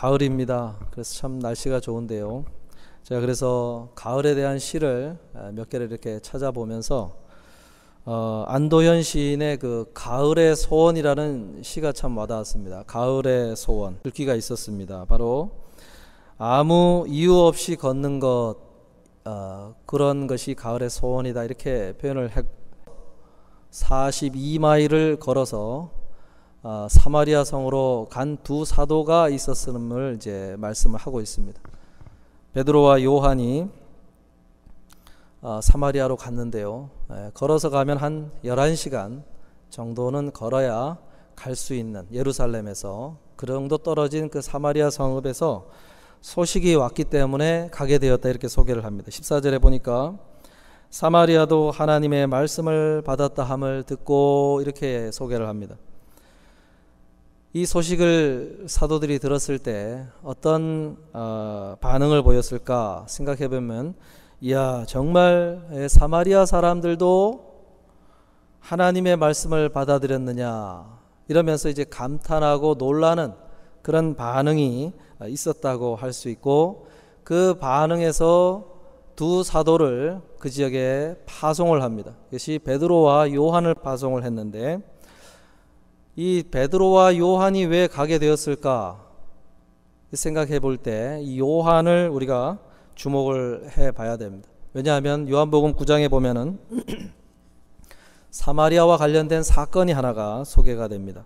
가을입니다. 그래서 참 날씨가 좋은데요. 제가 그래서 가을에 대한 시를 몇 개를 이렇게 찾아보면서 안도현 시인의 그 가을의 소원이라는 시가 참 와닿았습니다. 가을의 소원 글귀가 있었습니다. 바로 아무 이유 없이 걷는 것, 그런 것이 가을의 소원이다, 이렇게 표현을 했고, 42마일을 걸어서 사마리아 성으로 간 두 사도가 있었음을 이제 말씀을 하고 있습니다. 베드로와 요한이 사마리아로 갔는데요. 걸어서 가면 한 11시간 정도는 걸어야 갈 수 있는, 예루살렘에서 그 정도 떨어진 그 사마리아 성읍에서 소식이 왔기 때문에 가게 되었다, 이렇게 소개를 합니다. 14절에 보니까 사마리아도 하나님의 말씀을 받았다 함을 듣고, 이렇게 소개를 합니다. 이 소식을 사도들이 들었을 때 어떤 반응을 보였을까 생각해 보면, 이야, 정말 사마리아 사람들도 하나님의 말씀을 받아들였느냐, 이러면서 이제 감탄하고 놀라는 그런 반응이 있었다고 할 수 있고, 그 반응에서 두 사도를 그 지역에 파송을 합니다. 이것이 베드로와 요한을 파송을 했는데, 이 베드로와 요한이 왜 가게 되었을까 생각해 볼 때 이 요한을 우리가 주목을 해 봐야 됩니다. 왜냐하면 요한복음 9장에 보면은 사마리아와 관련된 사건이 하나가 소개가 됩니다.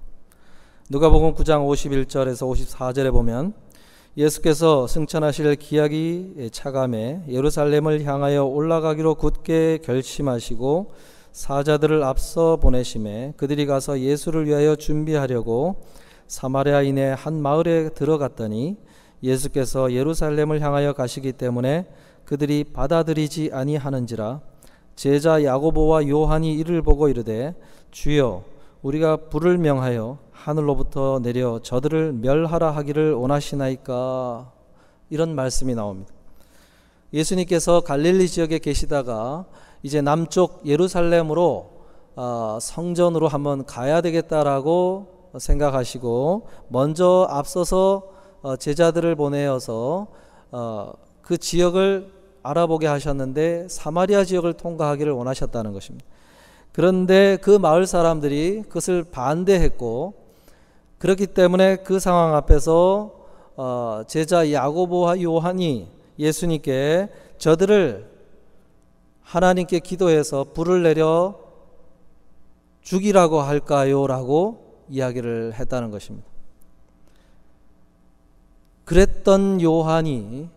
누가복음 9장 51절에서 54절에 보면 예수께서 승천하실 기약이 차감해 예루살렘을 향하여 올라가기로 굳게 결심하시고 사자들을 앞서 보내심에 그들이 가서 예수를 위하여 준비하려고 사마리아인의 한 마을에 들어갔더니 예수께서 예루살렘을 향하여 가시기 때문에 그들이 받아들이지 아니하는지라. 제자 야고보와 요한이 이를 보고 이르되 주여, 우리가 불을 명하여 하늘로부터 내려 저들을 멸하라 하기를 원하시나이까, 이런 말씀이 나옵니다. 예수님께서 갈릴리 지역에 계시다가 이제 남쪽 예루살렘으로 성전으로 한번 가야 되겠다라고 생각하시고 먼저 앞서서 제자들을 보내어서 그 지역을 알아보게 하셨는데 사마리아 지역을 통과하기를 원하셨다는 것입니다. 그런데 그 마을 사람들이 그것을 반대했고, 그렇기 때문에 그 상황 앞에서 제자 야고보와 요한이 예수님께 저들을 하나님께 기도해서 불을 내려 죽이라고 할까요? 라고 이야기를 했다는 것입니다. 그랬던 요한이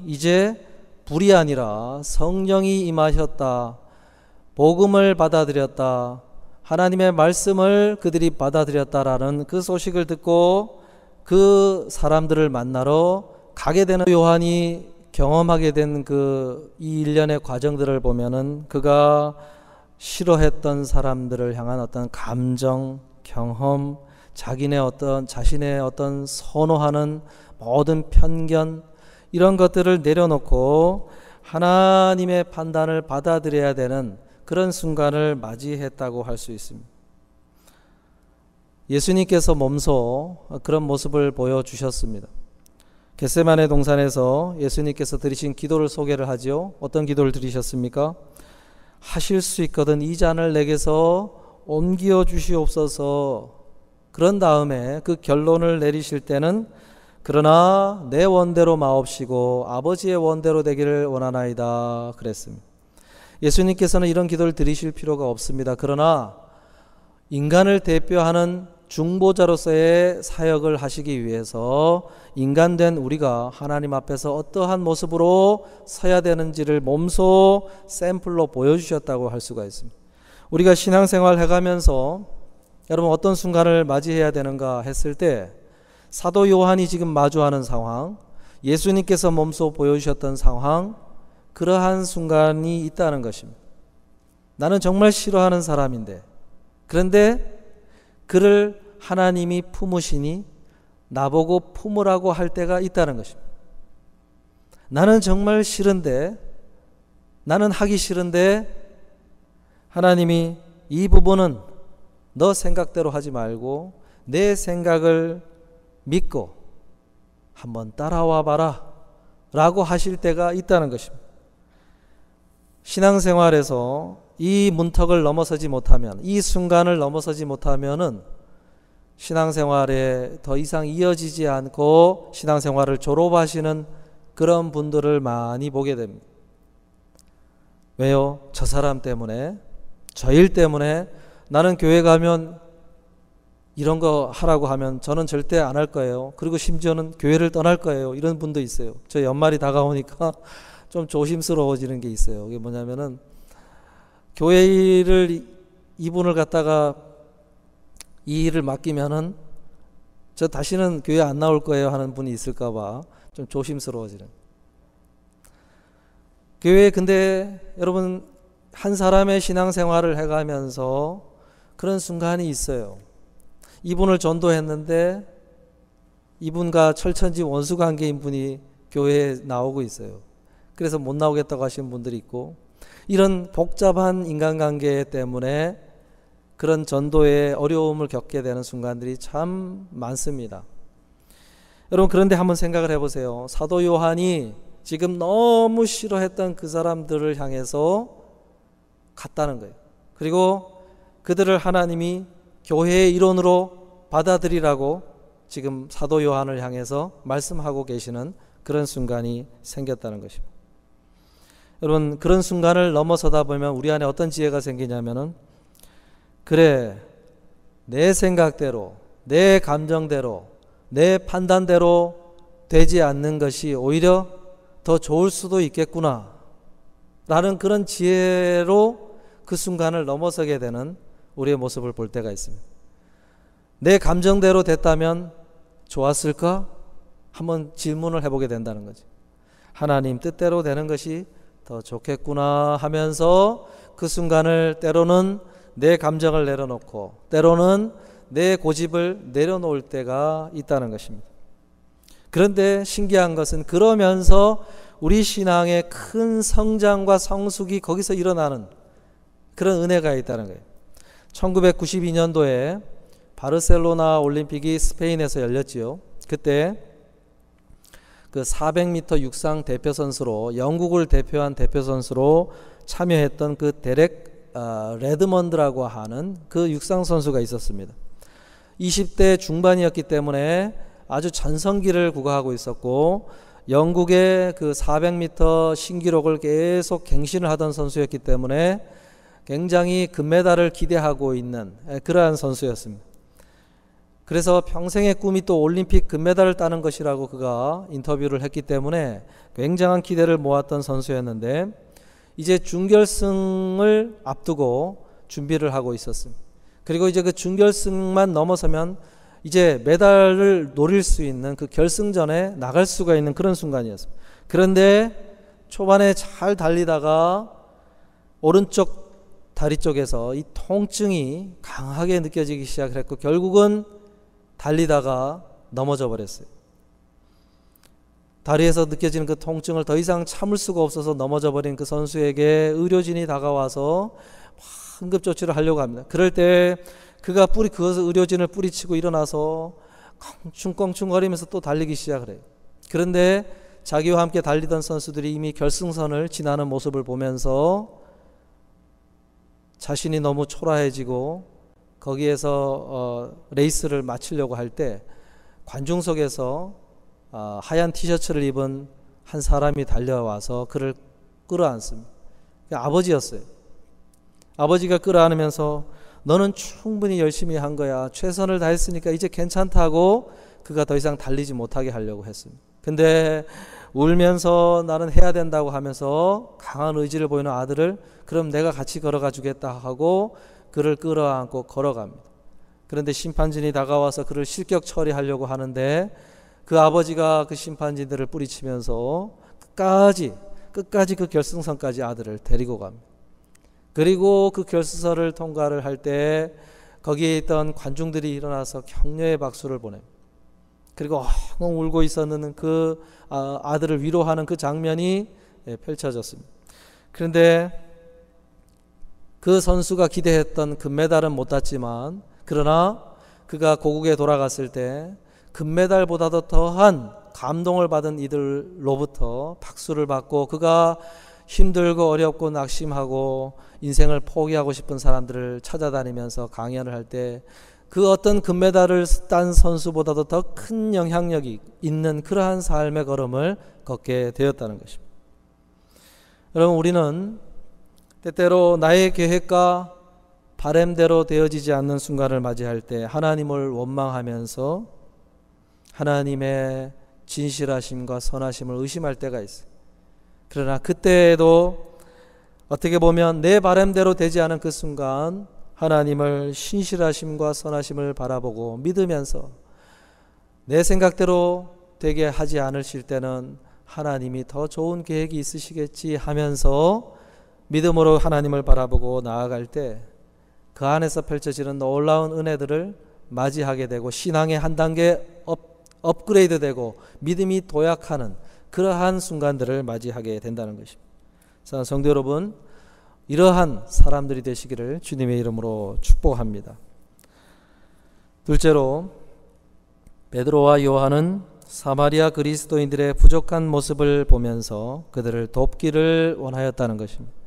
이제 불이 아니라 성령이 임하셨다, 복음을 받아들였다, 하나님의 말씀을 그들이 받아들였다라는 그 소식을 듣고 그 사람들을 만나러 가게 되는 요한이 경험하게 된 그 이 일련의 과정들을 보면은 그가 싫어했던 사람들을 향한 어떤 감정, 경험, 자신의 어떤 선호하는 모든 편견, 이런 것들을 내려놓고 하나님의 판단을 받아들여야 되는 그런 순간을 맞이했다고 할 수 있습니다. 예수님께서 몸소 그런 모습을 보여주셨습니다. 겟세마네 동산에서 예수님께서 드리신 기도를 소개를 하죠. 어떤 기도를 드리셨습니까? 하실 수 있거든 이 잔을 내게서 옮겨 주시옵소서. 그런 다음에 그 결론을 내리실 때는 그러나 내 원대로 마옵시고 아버지의 원대로 되기를 원하나이다, 그랬습니다. 예수님께서는 이런 기도를 드리실 필요가 없습니다. 그러나 인간을 대표하는 중보자로서의 사역을 하시기 위해서 인간된 우리가 하나님 앞에서 어떠한 모습으로 서야 되는지를 몸소 샘플로 보여주셨다고 할 수가 있습니다. 우리가 신앙생활 해가면서 여러분 어떤 순간을 맞이해야 되는가 했을 때 사도 요한이 지금 마주하는 상황, 예수님께서 몸소 보여주셨던 상황, 그러한 순간이 있다는 것입니다. 나는 정말 싫어하는 사람인데, 그런데 그를 하나님이 품으시니 나보고 품으라고 할 때가 있다는 것입니다. 나는 정말 싫은데, 나는 하기 싫은데 하나님이 이 부분은 너 생각대로 하지 말고 내 생각을 믿고 한번 따라와 봐라 라고 하실 때가 있다는 것입니다. 신앙생활에서 이 문턱을 넘어서지 못하면, 이 순간을 넘어서지 못하면은 신앙생활에 더 이상 이어지지 않고 신앙생활을 졸업하시는 그런 분들을 많이 보게 됩니다. 왜요? 저 사람 때문에, 저 일 때문에 나는 교회 가면 이런 거 하라고 하면 저는 절대 안 할 거예요. 그리고 심지어는 교회를 떠날 거예요. 이런 분도 있어요. 저 연말이 다가오니까 좀 조심스러워지는 게 있어요. 그게 뭐냐면은 교회 일을 이분을 갖다가 이 일을 맡기면은 저 다시는 교회 안 나올 거예요 하는 분이 있을까 봐 좀 조심스러워지는. 교회 근데 여러분 한 사람의 신앙생활을 해가면서 그런 순간이 있어요. 이분을 전도했는데 이분과 철천지 원수관계인 분이 교회에 나오고 있어요. 그래서 못 나오겠다고 하시는 분들이 있고, 이런 복잡한 인간관계 때문에 그런 전도에 어려움을 겪게 되는 순간들이 참 많습니다. 여러분 그런데 한번 생각을 해보세요. 사도 요한이 지금 너무 싫어했던 그 사람들을 향해서 갔다는 거예요. 그리고 그들을 하나님이 교회의 일원으로 받아들이라고 지금 사도 요한을 향해서 말씀하고 계시는 그런 순간이 생겼다는 것입니다. 여러분 그런 순간을 넘어서다 보면 우리 안에 어떤 지혜가 생기냐면은, 그래 내 생각대로, 내 감정대로, 내 판단대로 되지 않는 것이 오히려 더 좋을 수도 있겠구나 라는 그런 지혜로 그 순간을 넘어서게 되는 우리의 모습을 볼 때가 있습니다. 내 감정대로 됐다면 좋았을까? 한번 질문을 해보게 된다는 거죠. 하나님 뜻대로 되는 것이 더 좋겠구나 하면서 그 순간을 때로는 내 감정을 내려놓고 때로는 내 고집을 내려놓을 때가 있다는 것입니다. 그런데 신기한 것은 그러면서 우리 신앙의 큰 성장과 성숙이 거기서 일어나는 그런 은혜가 있다는 거예요. 1992년도에 바르셀로나 올림픽이 스페인에서 열렸지요. 그때 그 400m 육상 대표 선수로, 영국을 대표한 대표 선수로 참여했던 그 데렉 레드먼드라고 하는 그 육상 선수가 있었습니다. 20대 중반이었기 때문에 아주 전성기를 구가하고 있었고, 영국의 그 400m 신기록을 계속 갱신을 하던 선수였기 때문에 굉장히 금메달을 기대하고 있는 그러한 선수였습니다. 그래서 평생의 꿈이 또 올림픽 금메달을 따는 것이라고 그가 인터뷰를 했기 때문에 굉장한 기대를 모았던 선수였는데, 이제 준결승을 앞두고 준비를 하고 있었습니다. 그리고 이제 그 준결승만 넘어서면 이제 메달을 노릴 수 있는 그 결승전에 나갈 수가 있는 그런 순간이었습니다. 그런데 초반에 잘 달리다가 오른쪽 다리 쪽에서 이 통증이 강하게 느껴지기 시작했고, 결국은 달리다가 넘어져 버렸어요. 다리에서 느껴지는 그 통증을 더 이상 참을 수가 없어서 넘어져 버린 그 선수에게 의료진이 다가와서 응급조치를 하려고 합니다. 그럴 때 그가 그것을 의료진을 뿌리치고 일어나서 껑충껑충거리면서 또 달리기 시작을 해요. 그런데 자기와 함께 달리던 선수들이 이미 결승선을 지나는 모습을 보면서 자신이 너무 초라해지고 거기에서 레이스를 마치려고 할 때 관중석에서 하얀 티셔츠를 입은 한 사람이 달려와서 그를 끌어안습니다. 아버지였어요. 아버지가 끌어안으면서 너는 충분히 열심히 한 거야. 최선을 다했으니까 이제 괜찮다고 그가 더 이상 달리지 못하게 하려고 했습니다. 근데 울면서 나는 해야 된다고 하면서 강한 의지를 보이는 아들을 그럼 내가 같이 걸어가 주겠다 하고 그를 끌어안고 걸어갑니다. 그런데 심판진이 다가와서 그를 실격 처리하려고 하는데 그 아버지가 그 심판진들을 뿌리치면서 끝까지 그 결승선까지 아들을 데리고 갑니다. 그리고 그 결승선을 통과를 할 때 거기에 있던 관중들이 일어나서 격려의 박수를 보냅니다. 그리고 엉엉 울고 있었는 그 아들을 위로하는 그 장면이 펼쳐졌습니다. 그런데 그 선수가 기대했던 금메달은 못 땄지만, 그러나 그가 고국에 돌아갔을 때 금메달보다도 더한 감동을 받은 이들로부터 박수를 받고 그가 힘들고 어렵고 낙심하고 인생을 포기하고 싶은 사람들을 찾아다니면서 강연을 할 때 그 어떤 금메달을 딴 선수보다도 더 큰 영향력이 있는 그러한 삶의 걸음을 걷게 되었다는 것입니다. 여러분, 우리는 때때로 나의 계획과 바램대로 되어지지 않는 순간을 맞이할 때 하나님을 원망하면서 하나님의 진실하심과 선하심을 의심할 때가 있어요. 그러나 그때에도 어떻게 보면 내 바램대로 되지 않은 그 순간 하나님을 신실하심과 선하심을 바라보고 믿으면서 내 생각대로 되게 하지 않으실 때는 하나님이 더 좋은 계획이 있으시겠지 하면서 믿음으로 하나님을 바라보고 나아갈 때 그 안에서 펼쳐지는 놀라운 은혜들을 맞이하게 되고 신앙의 한 단계 업그레이드 되고 믿음이 도약하는 그러한 순간들을 맞이하게 된다는 것입니다. 성도 여러분, 이러한 사람들이 되시기를 주님의 이름으로 축복합니다. 둘째로, 베드로와 요한은 사마리아 그리스도인들의 부족한 모습을 보면서 그들을 돕기를 원하였다는 것입니다.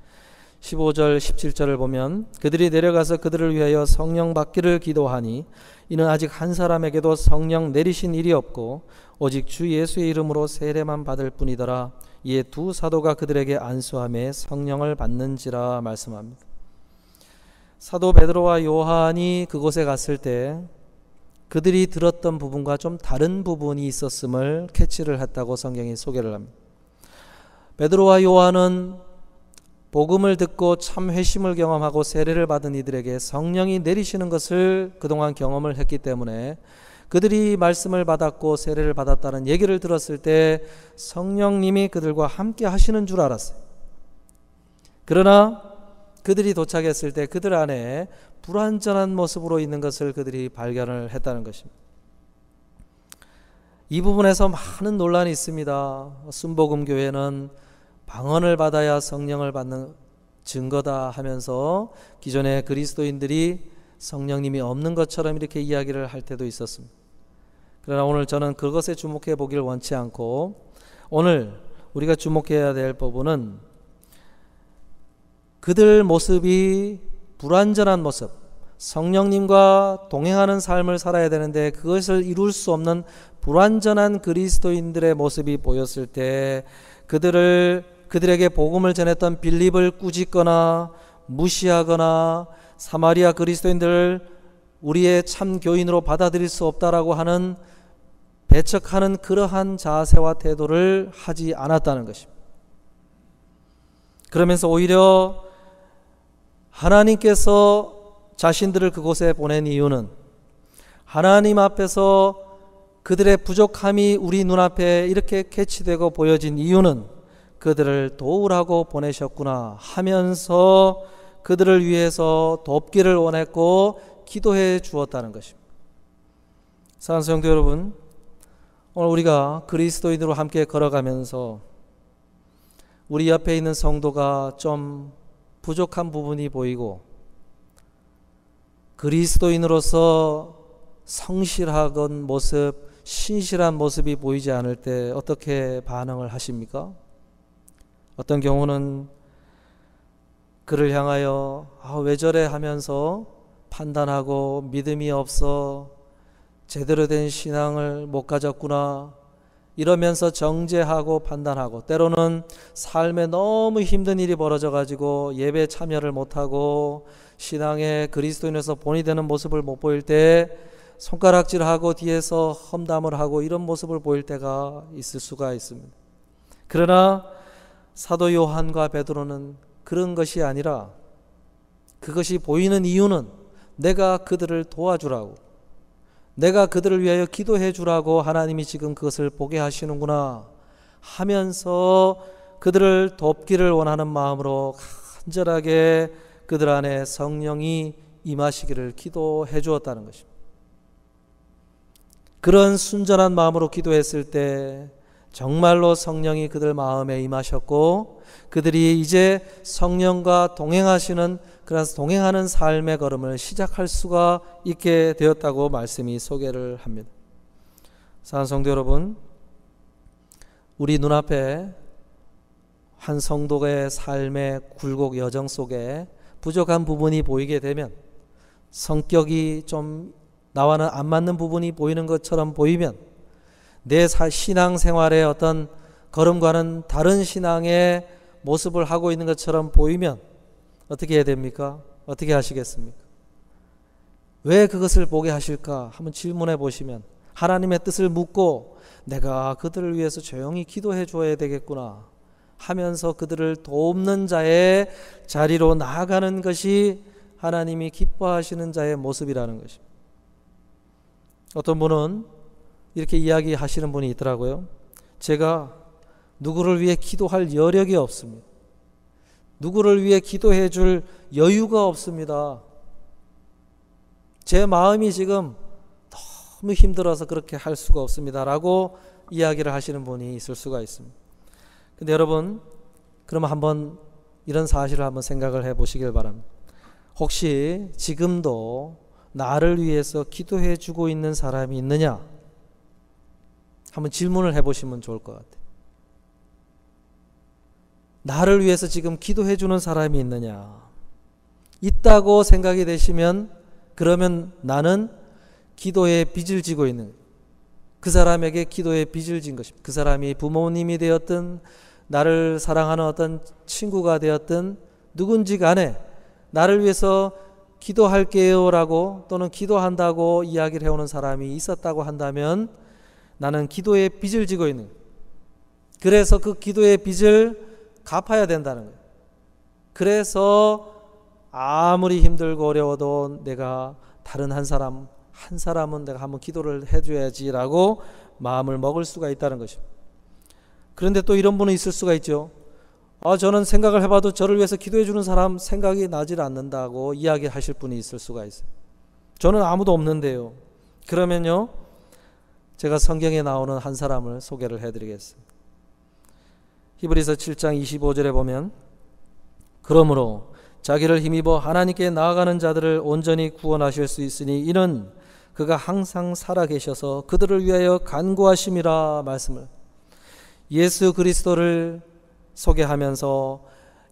15절 17절을 보면 그들이 내려가서 그들을 위하여 성령 받기를 기도하니 이는 아직 한 사람에게도 성령 내리신 일이 없고 오직 주 예수의 이름으로 세례만 받을 뿐이더라. 이에 두 사도가 그들에게 안수하며 성령을 받는지라 말씀합니다. 사도 베드로와 요한이 그곳에 갔을 때 그들이 들었던 부분과 좀 다른 부분이 있었음을 캐치를 했다고 성경이 소개를 합니다. 베드로와 요한은 복음을 듣고 참 회심을 경험하고 세례를 받은 이들에게 성령이 내리시는 것을 그동안 경험을 했기 때문에 그들이 말씀을 받았고 세례를 받았다는 얘기를 들었을 때 성령님이 그들과 함께 하시는 줄 알았어요. 그러나 그들이 도착했을 때 그들 안에 불완전한 모습으로 있는 것을 그들이 발견을 했다는 것입니다. 이 부분에서 많은 논란이 있습니다. 순복음교회는 방언을 받아야 성령을 받는 증거다 하면서 기존의 그리스도인들이 성령님이 없는 것처럼 이렇게 이야기를 할 때도 있었습니다. 그러나 오늘 저는 그것에 주목해 보길 원치 않고 오늘 우리가 주목해야 될 부분은 그들 모습이 불완전한 모습, 성령님과 동행하는 삶을 살아야 되는데 그것을 이룰 수 없는 불완전한 그리스도인들의 모습이 보였을 때 그들에게 복음을 전했던 빌립을 꾸짖거나 무시하거나 사마리아 그리스도인들을 우리의 참 교인으로 받아들일 수 없다라고 하는 배척하는 그러한 자세와 태도를 하지 않았다는 것입니다. 그러면서 오히려 하나님께서 자신들을 그곳에 보낸 이유는 하나님 앞에서 그들의 부족함이 우리 눈앞에 이렇게 캐치되고 보여진 이유는 그들을 도우라고 보내셨구나 하면서 그들을 위해서 돕기를 원했고 기도해 주었다는 것입니다. 사랑하는 성도 여러분, 오늘 우리가 그리스도인으로 함께 걸어가면서 우리 옆에 있는 성도가 좀 부족한 부분이 보이고 그리스도인으로서 성실한 모습, 신실한 모습이 보이지 않을 때 어떻게 반응을 하십니까? 어떤 경우는 그를 향하여 왜 저래 하면서 판단하고 믿음이 없어 제대로 된 신앙을 못 가졌구나 이러면서 정죄하고 판단하고 때로는 삶에 너무 힘든 일이 벌어져 가지고 예배 참여를 못하고 신앙의 그리스도인에서 본이 되는 모습을 못 보일 때 손가락질하고 뒤에서 험담을 하고 이런 모습을 보일 때가 있을 수가 있습니다. 그러나 사도 요한과 베드로는 그런 것이 아니라 그것이 보이는 이유는 내가 그들을 도와주라고 내가 그들을 위하여 기도해 주라고 하나님이 지금 그것을 보게 하시는구나 하면서 그들을 돕기를 원하는 마음으로 간절하게 그들 안에 성령이 임하시기를 기도해 주었다는 것입니다. 그런 순전한 마음으로 기도했을 때 정말로 성령이 그들 마음에 임하셨고 그들이 이제 성령과 동행하시는 그런 동행하는 삶의 걸음을 시작할 수가 있게 되었다고 말씀이 소개를 합니다. 사랑하는 성도 여러분, 우리 눈앞에 한 성도의 삶의 굴곡 여정 속에 부족한 부분이 보이게 되면, 성격이 좀 나와는 안 맞는 부분이 보이는 것처럼 보이면, 내 신앙생활의 어떤 걸음과는 다른 신앙의 모습을 하고 있는 것처럼 보이면 어떻게 해야 됩니까? 어떻게 하시겠습니까? 왜 그것을 보게 하실까? 한번 질문해 보시면, 하나님의 뜻을 묻고 내가 그들을 위해서 조용히 기도해 줘야 되겠구나 하면서 그들을 돕는 자의 자리로 나아가는 것이 하나님이 기뻐하시는 자의 모습이라는 것입니다. 어떤 분은 이렇게 이야기하시는 분이 있더라고요. 제가 누구를 위해 기도할 여력이 없습니다. 누구를 위해 기도해 줄 여유가 없습니다. 제 마음이 지금 너무 힘들어서 그렇게 할 수가 없습니다 라고 이야기를 하시는 분이 있을 수가 있습니다. 근데 여러분, 그러면 한번 이런 사실을 한번 생각을 해 보시길 바랍니다. 혹시 지금도 나를 위해서 기도해 주고 있는 사람이 있느냐? 한번 질문을 해 보시면 좋을 것 같아요. 나를 위해서 지금 기도해 주는 사람이 있느냐? 있다고 생각이 되시면, 그러면 나는 기도의 빚을 지고 있는 거예요. 그 사람에게 기도의 빚을 진 것입니다. 그 사람이 부모님이 되었든 나를 사랑하는 어떤 친구가 되었든 누군지 간에 나를 위해서 기도할게요 라고 또는 기도한다고 이야기를 해오는 사람이 있었다고 한다면 나는 기도의 빚을 지고 있는 거예요. 그래서 그 기도의 빚을 갚아야 된다는 거예요. 그래서 아무리 힘들고 어려워도 내가 다른 한 사람은 내가 한번 기도를 해줘야지라고 마음을 먹을 수가 있다는 것입니다. 그런데 또 이런 분은 있을 수가 있죠. 저는 생각을 해봐도 저를 위해서 기도해 주는 사람 생각이 나질 않는다고 이야기하실 분이 있을 수가 있어요. 저는 아무도 없는데요. 그러면요, 제가 성경에 나오는 한 사람을 소개를 해드리겠습니다. 히브리서 7장 25절에 보면, 그러므로 자기를 힘입어 하나님께 나아가는 자들을 온전히 구원하실 수 있으니 이는 그가 항상 살아계셔서 그들을 위하여 간구하심이라 말씀을, 예수 그리스도를 소개하면서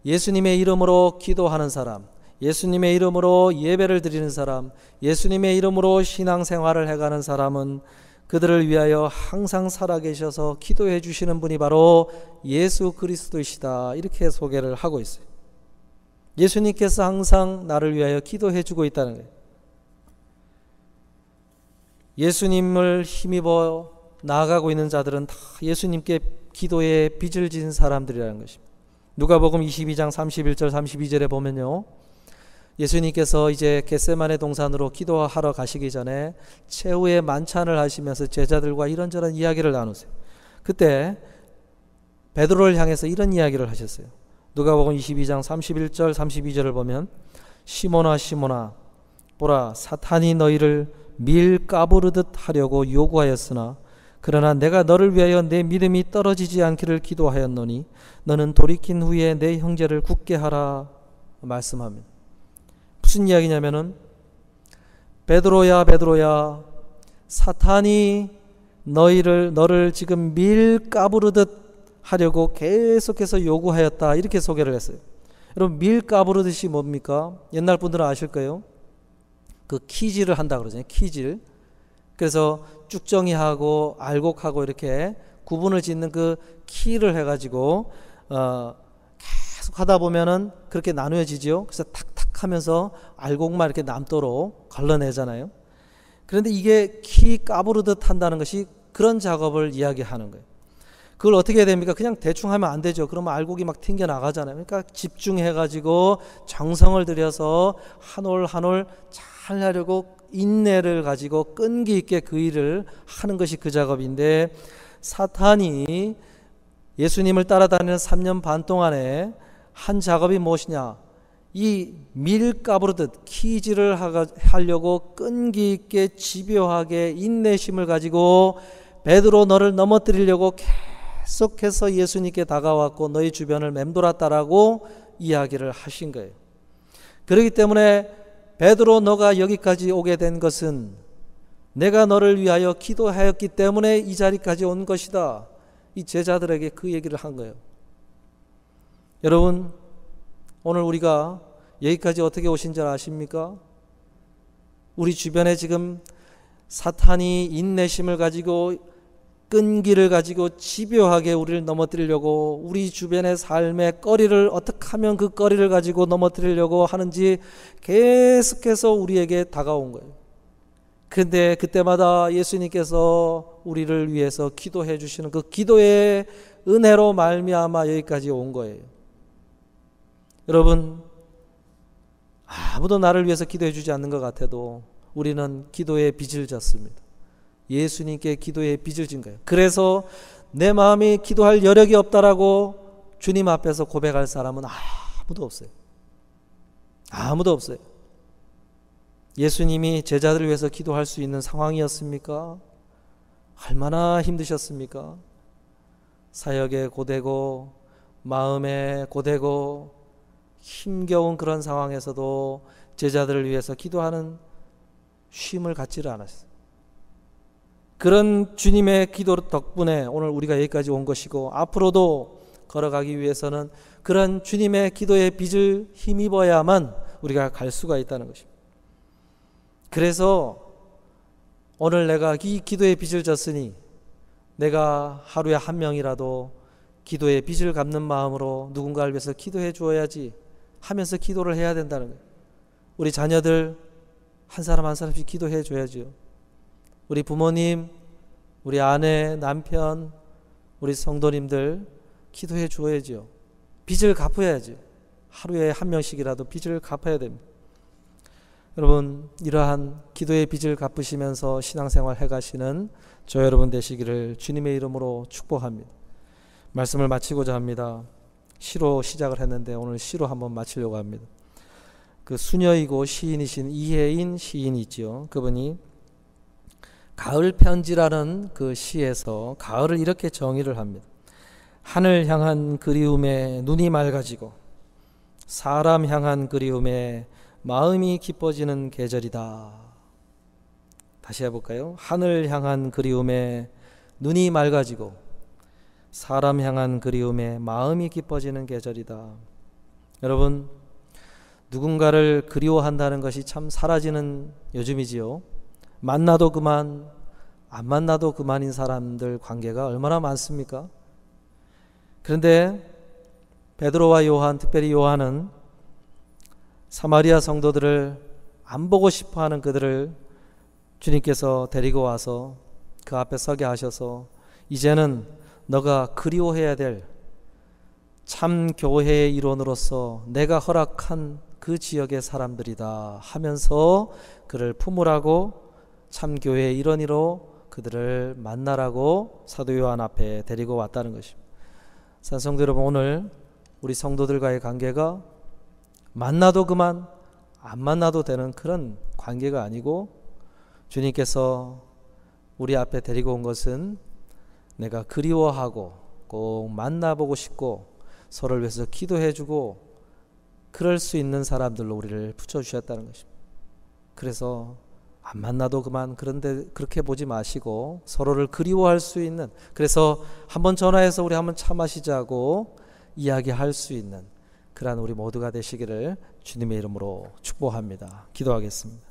예수님의 이름으로 기도하는 사람, 예수님의 이름으로 예배를 드리는 사람, 예수님의 이름으로 신앙생활을 해가는 사람은 그들을 위하여 항상 살아계셔서 기도해 주시는 분이 바로 예수 그리스도이시다, 이렇게 소개를 하고 있어요. 예수님께서 항상 나를 위하여 기도해 주고 있다는 거예요. 예수님을 힘입어 나아가고 있는 자들은 다 예수님께 기도에 빚을 진 사람들이라는 것입니다. 누가복음 22장 31절 32절에 보면요, 예수님께서 이제 겟세마네 동산으로 기도하러 가시기 전에 최후의 만찬을 하시면서 제자들과 이런저런 이야기를 나누세요. 그때 베드로를 향해서 이런 이야기를 하셨어요. 누가복음 22장 31절 32절을 보면, 시몬아 시몬아 보라, 사탄이 너희를 밀 까부르듯 하려고 요구하였으나 그러나 내가 너를 위하여 내 믿음이 떨어지지 않기를 기도하였노니 너는 돌이킨 후에 내 형제를 굳게 하라 말씀합니다. 무슨 이야기냐면은, 베드로야 베드로야, 사탄이 너를 지금 밀 까부르듯 하려고 계속해서 요구하였다, 이렇게 소개를 했어요. 여러분, 밀 까부르듯이 뭡니까? 옛날 분들은 아실 거예요. 그 키질을 한다 그러잖아요. 키질. 그래서 쭉정이하고 알곡하고 이렇게 구분을 짓는 그 키를 해가지고 계속 하다 보면은 그렇게 나누어지죠. 그래서 탁탁 하면서 알곡만 이렇게 남도록 걸러내잖아요. 그런데 이게 키 까부르듯 한다는 것이 그런 작업을 이야기하는 거예요. 그걸 어떻게 해야 됩니까? 그냥 대충 하면 안 되죠. 그러면 알곡이 막 튕겨 나가잖아요. 그러니까 집중해가지고 정성을 들여서 한 올 한 올 잘 하려고 인내를 가지고 끈기 있게 그 일을 하는 것이 그 작업인데, 사탄이 예수님을 따라다니는 3년 반 동안에 한 작업이 무엇이냐? 이 밀 까부르듯 키질을 하려고 끈기 있게 집요하게 인내심을 가지고 베드로 너를 넘어뜨리려고 계속해서 예수님께 다가왔고 너희 주변을 맴돌았다라고 이야기를 하신 거예요. 그렇기 때문에 베드로, 너가 여기까지 오게 된 것은 내가 너를 위하여 기도하였기 때문에 이 자리까지 온 것이다. 이 제자들에게 그 얘기를 한 거예요. 여러분, 오늘 우리가 여기까지 어떻게 오신 줄 아십니까? 우리 주변에 지금 사탄이 인내심을 가지고 끈기를 가지고 집요하게 우리를 넘어뜨리려고, 우리 주변의 삶의 거리를 어떻게 하면 그 거리를 가지고 넘어뜨리려고 하는지 계속해서 우리에게 다가온 거예요. 그런데 그때마다 예수님께서 우리를 위해서 기도해 주시는 그 기도의 은혜로 말미암아 여기까지 온 거예요. 여러분, 아무도 나를 위해서 기도해 주지 않는 것 같아도 우리는 기도의 빚을 졌습니다. 예수님께 기도의 빚을 진 거예요. 그래서 내 마음이 기도할 여력이 없다라고 주님 앞에서 고백할 사람은 아무도 없어요. 아무도 없어요. 예수님이 제자들을 위해서 기도할 수 있는 상황이었습니까? 얼마나 힘드셨습니까? 사역에 고되고 마음에 고되고 힘겨운 그런 상황에서도 제자들을 위해서 기도하는 쉼을 갖지를 않았어요. 그런 주님의 기도 덕분에 오늘 우리가 여기까지 온 것이고, 앞으로도 걸어가기 위해서는 그런 주님의 기도의 빚을 힘입어야만 우리가 갈 수가 있다는 것입니다. 그래서 오늘 내가 이 기도의 빚을 졌으니 내가 하루에 한 명이라도 기도의 빚을 갚는 마음으로 누군가를 위해서 기도해 주어야지 하면서 기도를 해야 된다는 거예요. 우리 자녀들 한 사람 한 사람씩 기도해 줘야죠. 우리 부모님, 우리 아내, 남편, 우리 성도님들 기도해 주어야죠. 빚을 갚아야죠. 하루에 한 명씩이라도 빚을 갚아야 됩니다. 여러분, 이러한 기도의 빚을 갚으시면서 신앙생활 해가시는 저 여러분 되시기를 주님의 이름으로 축복합니다. 말씀을 마치고자 합니다. 시로 시작을 했는데 오늘 시로 한번 마치려고 합니다. 그 수녀이고 시인이신 이혜인 시인이 있죠. 그분이 가을 편지라는 그 시에서 가을을 이렇게 정의를 합니다. 하늘 향한 그리움에 눈이 맑아지고 사람 향한 그리움에 마음이 기뻐지는 계절이다. 다시 해볼까요? 하늘 향한 그리움에 눈이 맑아지고 사람 향한 그리움에 마음이 기뻐지는 계절이다. 여러분, 누군가를 그리워한다는 것이 참 사라지는 요즘이지요. 만나도 그만, 안 만나도 그만인 사람들 관계가 얼마나 많습니까? 그런데 베드로와 요한, 특별히 요한은 사마리아 성도들을 안 보고 싶어하는 그들을 주님께서 데리고 와서 그 앞에 서게 하셔서 이제는 너가 그리워해야 될 참 교회의 일원으로서 내가 허락한 그 지역의 사람들이다 하면서 그를 품으라고 참 교회의 일원으로 그들을 만나라고 사도 요한 앞에 데리고 왔다는 것입니다. 산성도 여러분, 오늘 우리 성도들과의 관계가 만나도 그만, 안 만나도 되는 그런 관계가 아니고 주님께서 우리 앞에 데리고 온 것은 내가 그리워하고 꼭 만나보고 싶고 서로를 위해서 기도해주고 그럴 수 있는 사람들로 우리를 붙여주셨다는 것입니다. 그래서 안 만나도 그만, 그런데 그렇게 보지 마시고 서로를 그리워할 수 있는, 그래서 한번 전화해서 우리 한번 차 마시자고 이야기할 수 있는 그러한 우리 모두가 되시기를 주님의 이름으로 축복합니다. 기도하겠습니다.